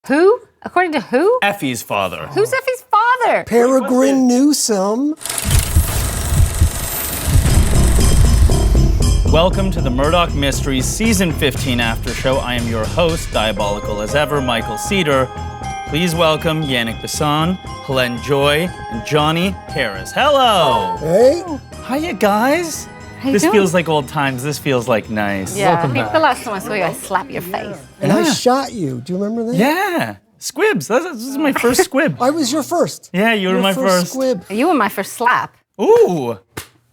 Who? According to who? Effie's father. Who's Effie's father? Peregrine Newsom. Welcome to the Murdoch Mysteries Season 15 After Show. I am your host, diabolical as ever, Michael Cedar. Please welcome Yannick Bisson, Helene Joy, and Johnny Harris. Hello! Hey. Hiya, guys. This feels like old times. This feels like nice. Yeah, I think the last time I saw you, I slapped your face. And I shot you. Do you remember that? Yeah. Squibs. This is my first squib. I was your first. Yeah, you were my first. Squib. You were my first slap. Ooh.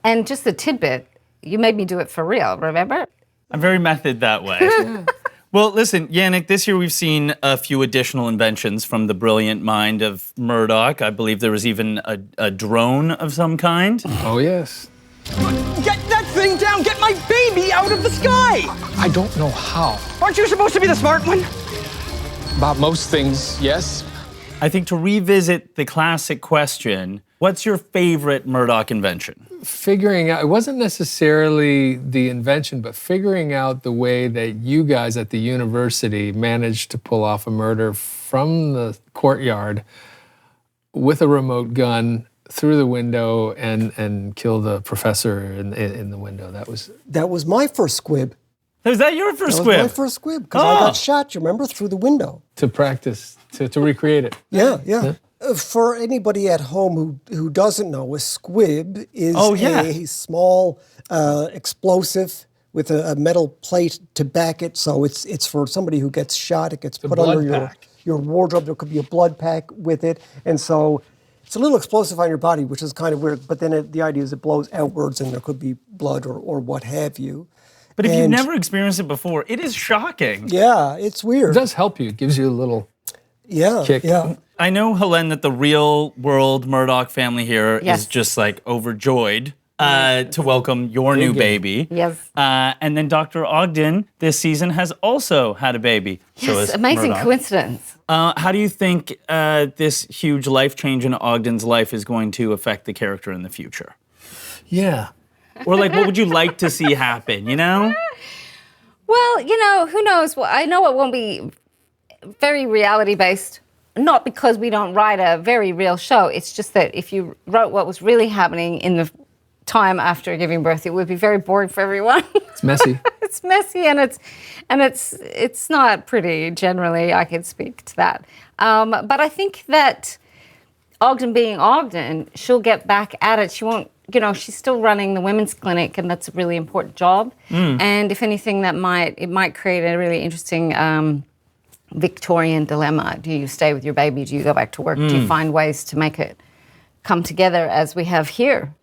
And just a tidbit, you made me do it for real, remember? I'm very method that way. Well, listen, Yannick, this year we've seen a few additional inventions from the brilliant mind of Murdoch. I believe there was even a drone of some kind. Oh, yes. Get that thing down! Get my baby out of the sky! I don't know how. Aren't you supposed to be the smart one? About most things, yes. I think to revisit the classic question, what's your favorite Murdoch invention? Figuring out, it wasn't necessarily the invention, but figuring out the way that you guys at the university managed to pull off a murder from the courtyard with a remote gun through the window and kill the professor in the window. That was my first squib. Was that your first That squib? was my first squib, because I got shot, you remember, through the window. To practice, to recreate it. Yeah. For anybody at home who doesn't know, a squib is a small explosive with a metal plate to back it. So it's for somebody who gets shot. It gets put under your wardrobe. There could be a blood pack with it. And so it's a little explosive on your body, which is kind of weird. But then the idea is it blows outwards and there could be blood or what have you. But if you've never experienced it before, it is shocking. Yeah, it's weird. It does help you. It gives you a little kick. Yeah. I know, Helene, that the real world Murdoch family here is just like overjoyed to welcome your new baby. Yes. And then Dr. Ogden this season has also had a baby. Yes, amazing Murdoch. coincidence. How do you think this huge life change in Ogden's life is going to affect the character in the future? Yeah. Or like, what would you like to see happen, you know? Well, who knows? Well, I know it won't be very reality-based, not because we don't write a very real show. It's just that if you wrote what was really happening in the time after giving birth, it would be very boring for everyone. It's messy. It's messy and it's not pretty. Generally, I can speak to that. But I think that Ogden being Ogden, she'll get back at it. She won't. She's still running the women's clinic, and that's a really important job. And if anything, it might create a really interesting Victorian dilemma. Do you stay with your baby? Do you go back to work? Do you find ways to make it come together as we have here?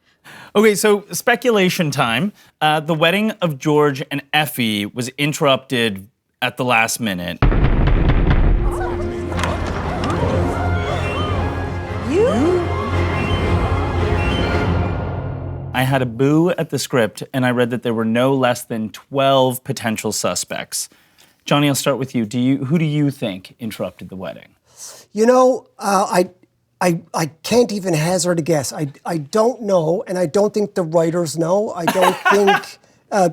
Okay, so speculation time. The wedding of George and Effie was interrupted at the last minute. I had a boo at the script, and I read that there were no less than 12 potential suspects. Johnny, I'll start with you. Who do you think interrupted the wedding? I can't even hazard a guess. I don't know, and I don't think the writers know. I don't think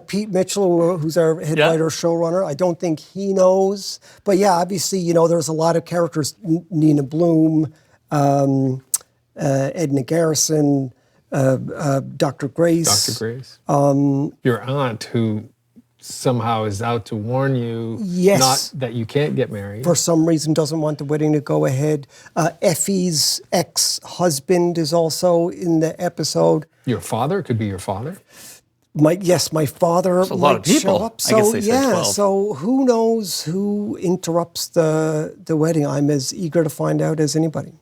Pete Mitchell, who's our head writer, showrunner, I don't think he knows. But yeah, obviously, there's a lot of characters, Nina Bloom, Edna Garrison, Dr. Grace. Dr. Grace. Your aunt, who somehow is out to warn you not that you can't get married. For some reason doesn't want the wedding to go ahead. Effie's ex-husband is also in the episode. Your father? It could be your father? My father That's a lot of people. show up. So I guess they said 12. So who knows who interrupts the wedding? I'm as eager to find out as anybody.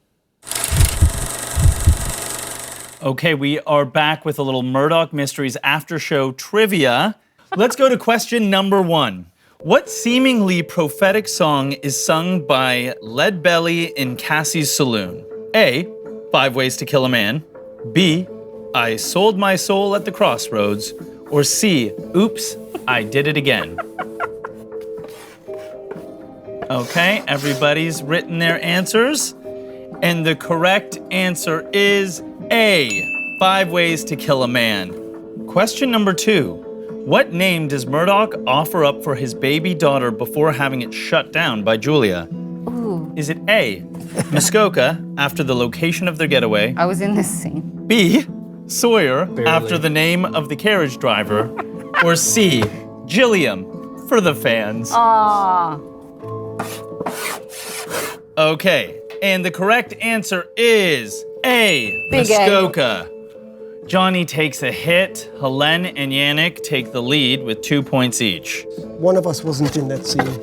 Okay, we are back with a little Murdoch Mysteries after show trivia. Let's go to question number 1. What seemingly prophetic song is sung by Lead Belly in Cassie's Saloon? A, 5 Ways to Kill a Man. B, I Sold My Soul at the Crossroads. Or C, Oops, I Did It Again. Okay, everybody's written their answers. And the correct answer is A, 5 Ways to Kill a Man. Question number 2. What name does Murdoch offer up for his baby daughter before having it shut down by Julia? Ooh. Is it A, Muskoka, after the location of their getaway? I was in this scene. B, Sawyer, Barely. after the name of the carriage driver? Or C, Gilliam, for the fans? Ah. Okay, and the correct answer is A, Big A. Muskoka. Johnny takes a hit. Helene and Yannick take the lead with 2 points each. One of us wasn't in that scene.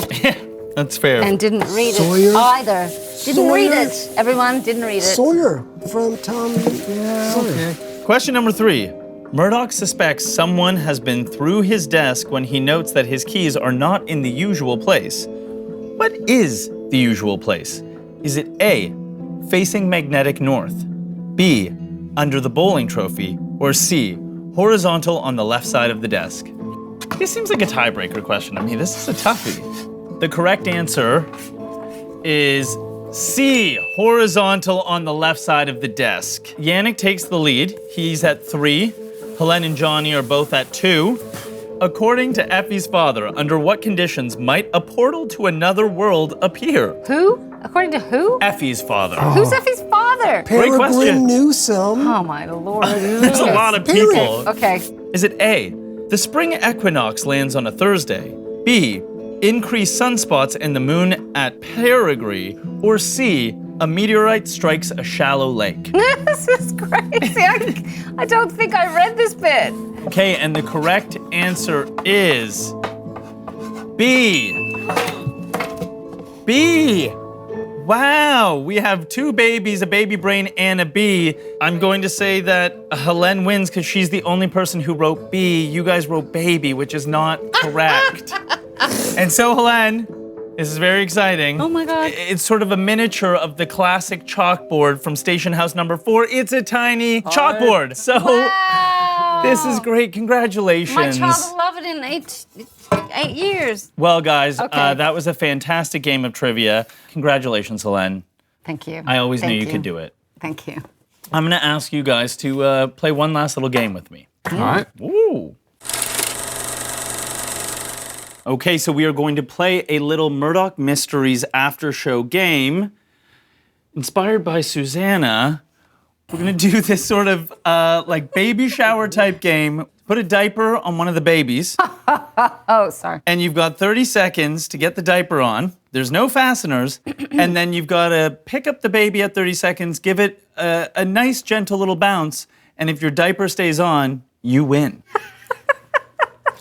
That's fair. And didn't read Sawyer? it either. Didn't read Sawyer? it. Everyone didn't read it. Sawyer from Tom Sawyer. Question number 3. Murdoch suspects someone has been through his desk when he notes that his keys are not in the usual place. What is the usual place? Is it A, facing magnetic north, B, under the bowling trophy, or C, horizontal on the left side of the desk? This seems like a tiebreaker question. I mean, this is a toughie. The correct answer is C, horizontal on the left side of the desk. Yannick takes the lead. He's at 3. Helene and Johnny are both at 2. According to Effie's father, under what conditions might a portal to another world appear? Who? According to who? Effie's father. Who's Effie's father? Great question. Peregrine Newsom. Oh my lord. There's a lot of people. Okay. Is it A, the spring equinox lands on a Thursday? B, increased sunspots and the moon at perigee? Or C, a meteorite strikes a shallow lake? This is crazy. I don't think I read this bit. Okay, and the correct answer is B. B. Wow, we have 2 babies, a baby brain and a B. I'm going to say that Helene wins because she's the only person who wrote B. You guys wrote baby, which is not correct. And so, Helene, this is very exciting. Oh my God. It's sort of a miniature of the classic chalkboard from Station House number 4. It's a tiny chalkboard. So Wow. this is great. Congratulations. My child will love it in 8 years. Well, guys, Okay. that was a fantastic game of trivia. Congratulations, Helene. Thank you. I always knew Thank you could do it. Thank you. I'm going to ask you guys to play one last little game with me. All right. Ooh. Okay, so we are going to play a little Murdoch Mysteries after show game inspired by Susanna. We're going to do this sort of like baby shower type game. Put a diaper on one of the babies. Oh, sorry. And you've got 30 seconds to get the diaper on. There's no fasteners. And then you've got to pick up the baby at 30 seconds, give it a nice, gentle little bounce. And if your diaper stays on, you win.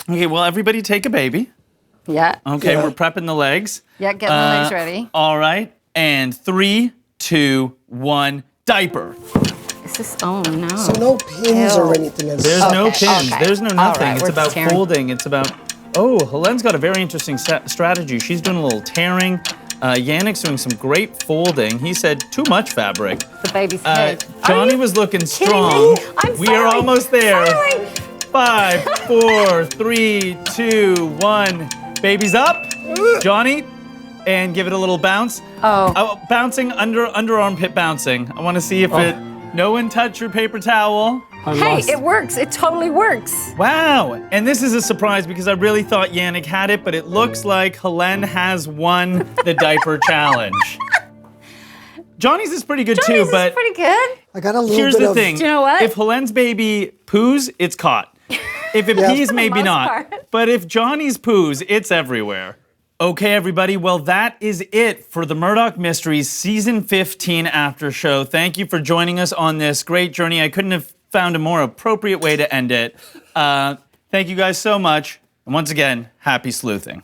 Okay, well, everybody take a baby. Yeah. Okay, Yeah. we're prepping the legs. Yeah, getting the legs ready. All right. And 3, 2, 1, diaper. Is this, oh no. So no pins or anything. There's no Okay, pins. okay. There's no All nothing. right, It's we're about tearing. folding. It's about. Oh, Helene's got a very interesting strategy. She's doing a little tearing. Yannick's doing some great folding. He said too much fabric. The baby's head. Johnny Are you was looking kidding strong. me? I'm We are filing, almost there. filing. 5, 4, 3, 2, 1. Baby's up. Johnny, and give it a little bounce. Oh. Bouncing under armpit bouncing. I want to see if it. No one touch your paper towel. Hey, it works. It totally works. Wow, and this is a surprise because I really thought Yannick had it, but it looks like Helene has won the diaper challenge. Johnny's is pretty good Johnny's too, but is pretty good. I got a little here's bit the of. thing. Do you know what? If Helene's baby poos, it's caught. If it Yeah. pees, For the maybe most not. part. But if Johnny's poos, it's everywhere. Okay, everybody. Well, that is it for the Murdoch Mysteries Season 15 after show. Thank you for joining us on this great journey. I couldn't have found a more appropriate way to end it. Thank you guys so much. And once again, happy sleuthing.